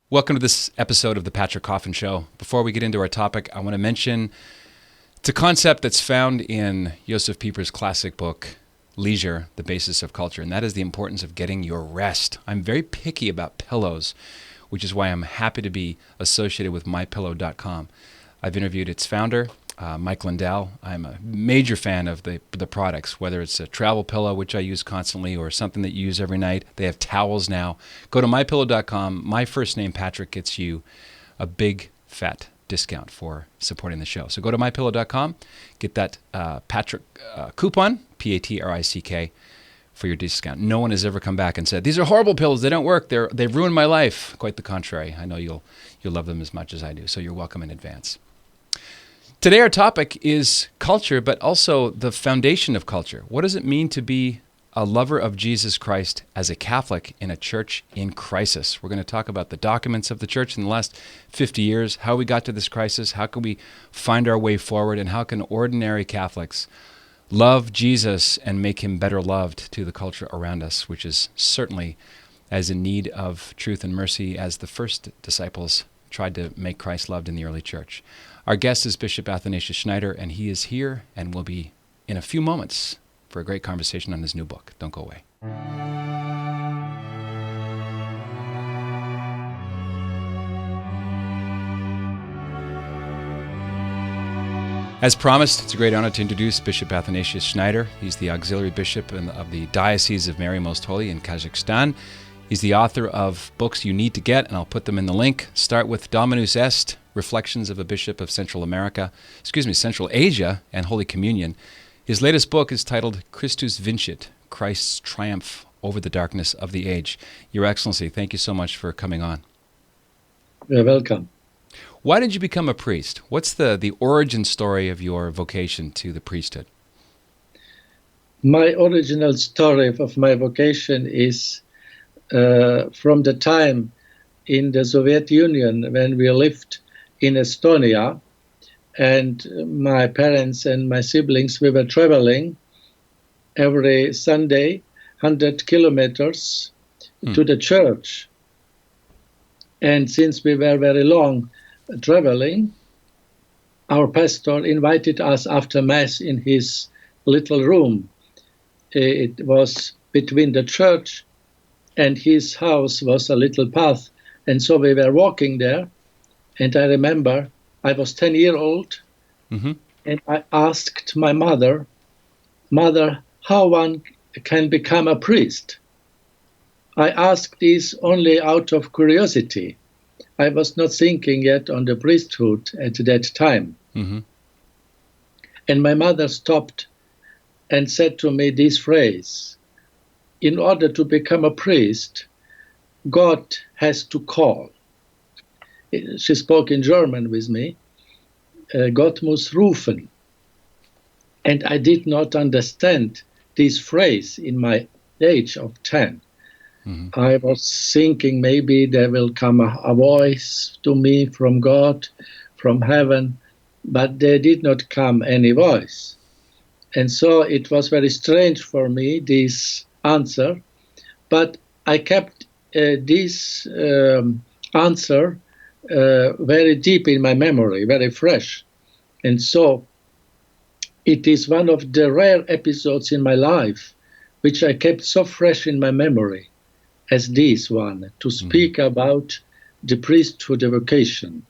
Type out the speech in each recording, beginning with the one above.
Welcome to this episode of the Patrick Coffin Show. Before we get into our topic, I want to mention it's a concept that's found in Josef Pieper's classic book, Leisure, The Basis of Culture, and that is the importance of getting your rest. I'm very picky about pillows, which is why I'm happy to be associated with mypillow.com. I've interviewed its founder, Mike Lindell. I'm a major fan of the products, whether it's a travel pillow, which I use constantly, or something that you use every night. They have towels now. Go to mypillow.com. My first name, Patrick, gets you a big, fat discount for supporting the show. So go to mypillow.com, get that Patrick coupon, Patrick, for your discount. No one has ever come back and said, these are horrible pillows, they don't work, they've ruined my life. Quite the contrary. I know you'll love them as much as I do, so you're welcome in advance. Today our topic is culture, but also the foundation of culture. What does it mean to be a lover of Jesus Christ as a Catholic in a church in crisis? We're going to talk about the documents of the church in the last 50 years, how we got to this crisis, how can we find our way forward, and how can ordinary Catholics love Jesus and make him better loved to the culture around us, which is certainly as in need of truth and mercy as the first disciples tried to make Christ loved in the early church. Our guest is Bishop Athanasius Schneider, and he is here and will be in a few moments for a great conversation on his new book. Don't go away. As promised, it's a great honor to introduce Bishop Athanasius Schneider. He's the auxiliary bishop of the Diocese of Mary Most Holy in Kazakhstan. He's the author of books you need to get, and I'll put them in the link. Start with Dominus Est, Reflections of a Bishop of Central Asia and Holy Communion. His latest book is titled Christus Vincit, Christ's Triumph over the Darkness of the Age. Your Excellency, thank you so much for coming on. You're welcome. Why did you become a priest? What's the origin story of your vocation to the priesthood? My original story of my vocation is from the time in the Soviet Union when we lived in Estonia, and my parents and my siblings, we were traveling every Sunday 100 kilometers to the church. And since we were very long traveling, our pastor invited us after Mass in his little room. It was between the church and his house was a little path. And so we were walking there. And I remember I was 10-year-old, and I asked my mother, how one can become a priest? I asked this only out of curiosity. I was not thinking yet on the priesthood at that time. And my mother stopped and said to me this phrase: in order to become a priest, God has to call. She spoke in German with me. Gott muss rufen. And I did not understand this phrase in my age of 10. I was thinking maybe there will come a voice to me from God, from heaven, but there did not come any voice. And so it was very strange for me, this answer, but I kept this answer very deep in my memory, very fresh. And so it is one of the rare episodes in my life which I kept so fresh in my memory as this one, to speak about the priesthood vocation.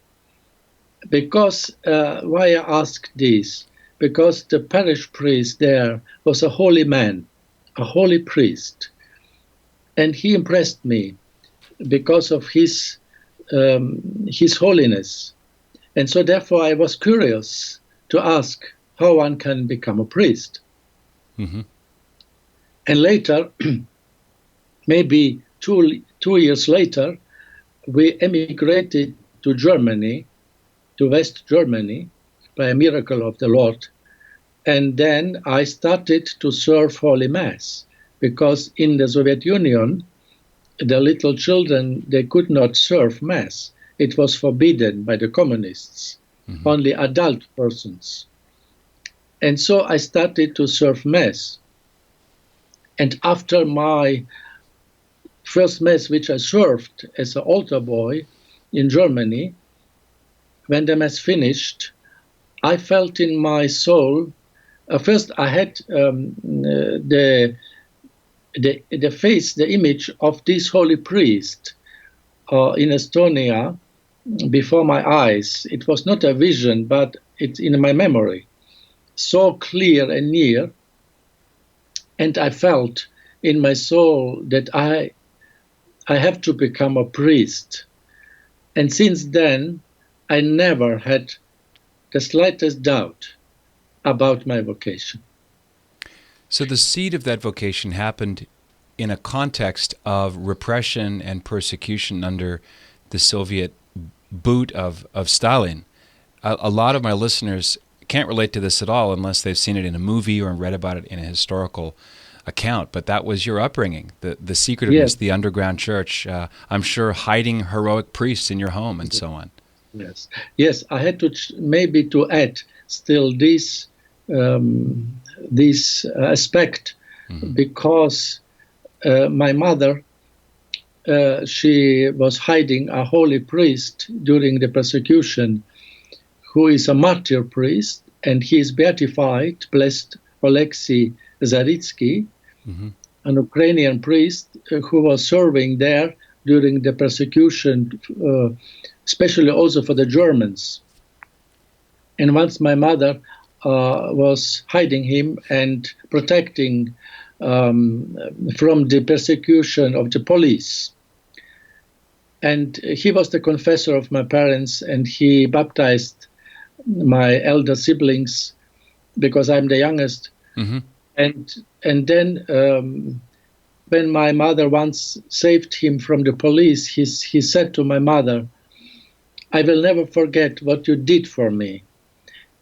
Because, why I ask this? Because the parish priest there was a holy man, a holy priest. And he impressed me because of his holiness. And so therefore I was curious to ask how one can become a priest. And later, maybe two years later, we emigrated to Germany, to West Germany, by a miracle of the Lord. And then I started to serve Holy Mass, because in the Soviet Union, the little children, they could not serve Mass. It was forbidden by the communists, only adult persons. And so I started to serve Mass. And after my first Mass, which I served as an altar boy, in Germany, when the Mass finished, I felt in my soul, first I had the face, the image of this holy priest in Estonia before my eyes. It was not a vision, but it's in my memory, so clear and near. And I felt in my soul that I have to become a priest. And since then, I never had the slightest doubt about my vocation. So the seed of that vocation happened in a context of repression and persecution under the Soviet boot of Stalin. A lot of my listeners can't relate to this at all unless they've seen it in a movie or read about it in a historical account. But that was your upbringing, the secretiveness, the underground church, I'm sure hiding heroic priests in your home and so on. Yes, I had to maybe to add still this aspect, because my mother, she was hiding a holy priest during the persecution, who is a martyr priest, and he is beatified, blessed Oleksiy Zaritsky, an Ukrainian priest who was serving there during the persecution, especially also for the Germans. And once my mother was hiding him and protecting from the persecution of the police. And he was the confessor of my parents, and he baptized my elder siblings because I'm the youngest. And then when my mother once saved him from the police, he said to my mother, "I will never forget what you did for me.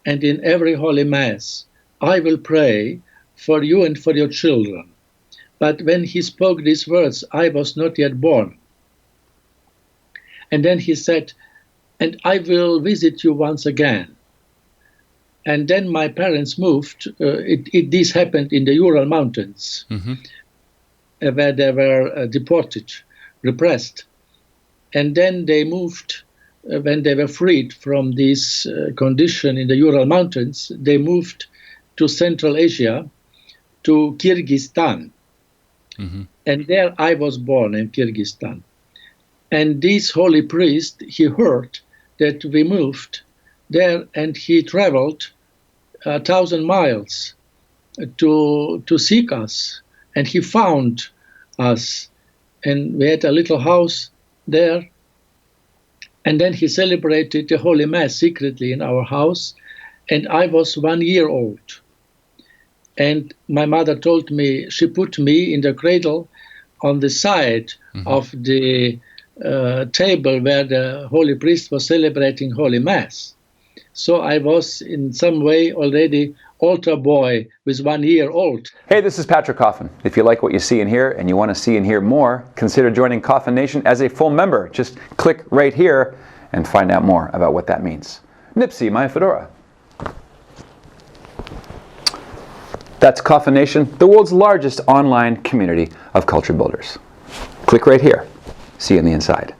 And in every Holy Mass, I will pray for you and for your children." But when he spoke these words, I was not yet born. And then he said, "And I will visit you once again." And then my parents moved. This happened in the Ural Mountains, where they were deported, repressed. And then they moved, when they were freed from this condition in the Ural Mountains, they moved to Central Asia, to Kyrgyzstan. And there I was born, in Kyrgyzstan. And this holy priest, he heard that we moved there, and he traveled 1,000 miles to seek us. And he found us, and we had a little house there. And then he celebrated the Holy Mass secretly in our house, and I was 1 year old. And my mother told me, she put me in the cradle on the side of the table where the holy priest was celebrating Holy Mass. So I was in some way already altar boy with 1 year old. Hey, this is Patrick Coffin. If you like what you see and hear, and you want to see and hear more, consider joining Coffin Nation as a full member. Just click right here and find out more about what that means. Nipsey, my fedora. That's Coffin Nation, the world's largest online community of culture builders. Click right here. See you on the inside.